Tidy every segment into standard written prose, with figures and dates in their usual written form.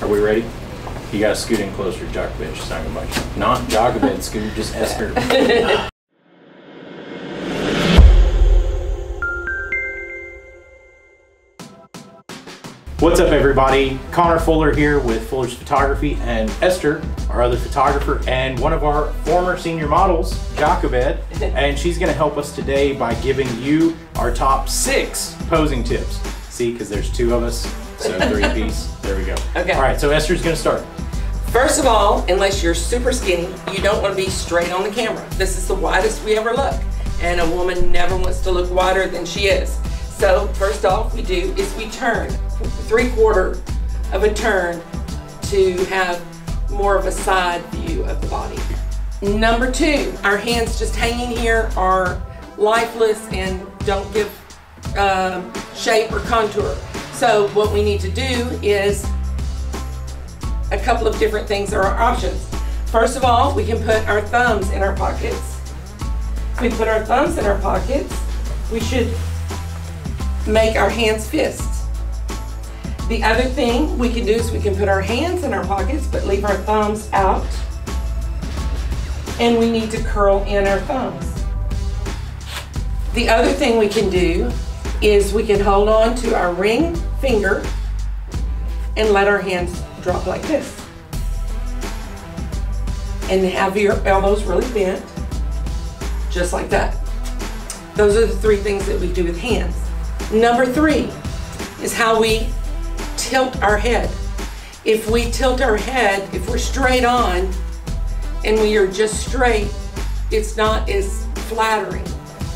Are we ready? You gotta scoot in closer, Jacobed. She's not gonna bite you. Not Jacobed, scoot, just Esther. What's up, everybody? Connor Fuller here with Fuller's Photography, and Esther, our other photographer, and one of our former senior models, Jacobed, and she's gonna help us today by giving you our top 6 posing tips. See, because there's 2 of us, so 3-piece. There we go. Okay. All right, so Esther's gonna start. First of all, unless you're super skinny, you don't want to be straight on the camera. This is the widest we ever look, and a woman never wants to look wider than she is. So first off, we do is we turn 3/4 of a turn to have more of a side view of the body. Number 2, our hands just hanging here are lifeless and don't give shape or contour. So what we need to do is a couple of different things are our options. First of all, we can put our thumbs in our pockets. If we put our thumbs in our pockets, we should make our hands fists. The other thing we can do is we can put our hands in our pockets but leave our thumbs out, and we need to curl in our thumbs. The other thing we can do is we can hold on to our ring finger and let our hands drop like this. And have your elbows really bent, just like that. Those are the 3 things that we do with hands. Number 3 is how we tilt our head. If we tilt our head, if we're straight on and we are just straight, it's not as flattering.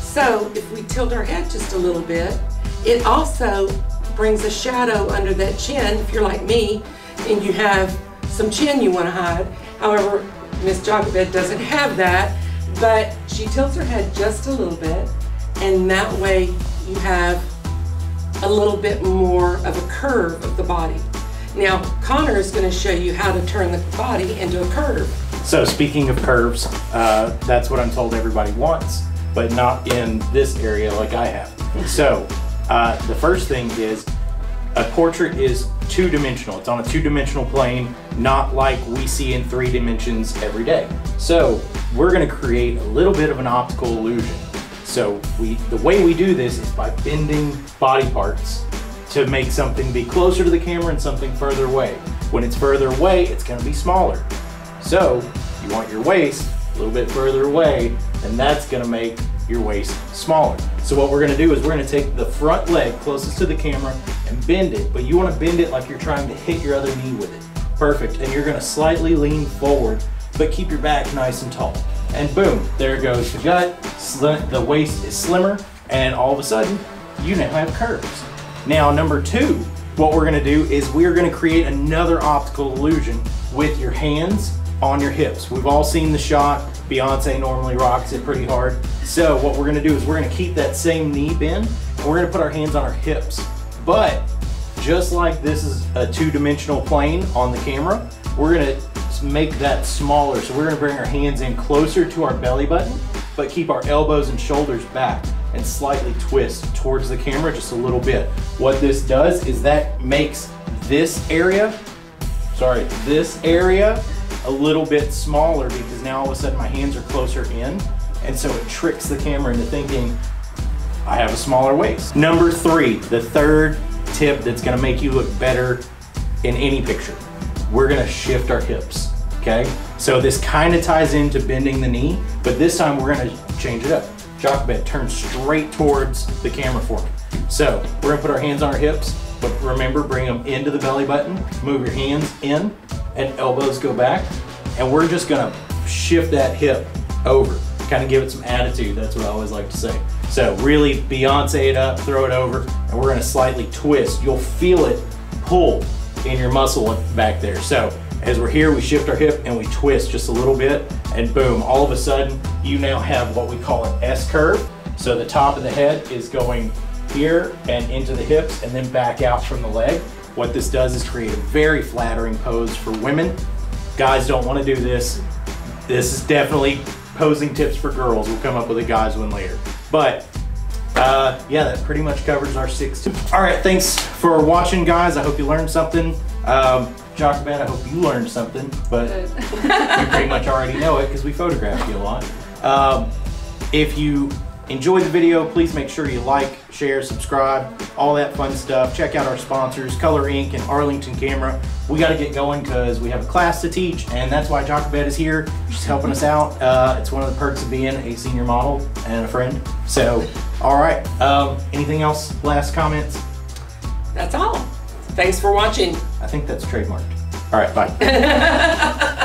So if we tilt our head just a little bit, it also brings a shadow under that chin. If you're like me and you have some chin you want to hide. However, Miss Jacobed doesn't have that, but she tilts her head just a little bit, and that way you have a little bit more of a curve of the body. Now, Connor is going to show you how to turn the body into a curve. So speaking of curves, that's what I'm told everybody wants, but not in this area like I have. So the first thing is a portrait is 2-dimensional. It's on a 2-dimensional plane, not like we see in 3 dimensions every day. So we're going to create a little bit of an optical illusion. So the way we do this is by bending body parts to make something be closer to the camera and something further away. When it's further away, it's going to be smaller. So you want your waist a little bit further away, and that's going to make your waist smaller. So what we're going to do is we're going to take the front leg closest to the camera and bend it, but you want to bend it like you're trying to hit your other knee with it. Perfect. And you're going to slightly lean forward, but keep your back nice and tall. And boom, there goes the gut. The waist is slimmer, and all of a sudden, you now have curves. Now, number 2, what we're going to do is we're going to create another optical illusion with your hands on your hips. We've all seen the shot. Beyonce normally rocks it pretty hard. So what we're going to do is we're going to keep that same knee bend, and we're going to put our hands on our hips. But just like this is a 2-dimensional plane on the camera, we're going to make that smaller. So we're going to bring our hands in closer to our belly button, but keep our elbows and shoulders back and slightly twist towards the camera just a little bit. What this does is that makes this area a little bit smaller, because now all of a sudden my hands are closer in, and so it tricks the camera into thinking I have a smaller waist. Number 3, the 3rd tip that's gonna make you look better in any picture. We're gonna shift our hips, okay? So this kind of ties into bending the knee, but this time we're gonna change it up. Jacobed, turn straight towards the camera for me. So we're gonna put our hands on our hips, but remember, bring them into the belly button, move your hands in, and elbows go back, and we're just gonna shift that hip over, kind of give it some attitude. That's what I always like to say. So really Beyonce it up, throw it over, and we're gonna slightly twist. You'll feel it pull in your muscle back there. So as we're here, we shift our hip and we twist just a little bit, and boom, all of a sudden you now have what we call an S curve. So the top of the head is going here and into the hips and then back out from the leg. What this does is create a very flattering pose for women. Guys don't want to do this. This is definitely posing tips for girls. We'll come up with a guys one later. But yeah, that pretty much covers our 6 tips. All right, thanks for watching, guys. I hope you learned something. Jochebed, I hope you learned something, but you pretty much already know it because we photographed you a lot. If you enjoyed the video, please make sure you like, share, subscribe, all that fun stuff. Check out our sponsors, Color Inc. and Arlington Camera. We got to get going because we have a class to teach, and that's why Jochebed is here. She's helping us out. It's one of the perks of being a senior model and a friend. So, all right. Anything else? Last comments? That's all. Thanks for watching. I think that's trademarked. All right, bye.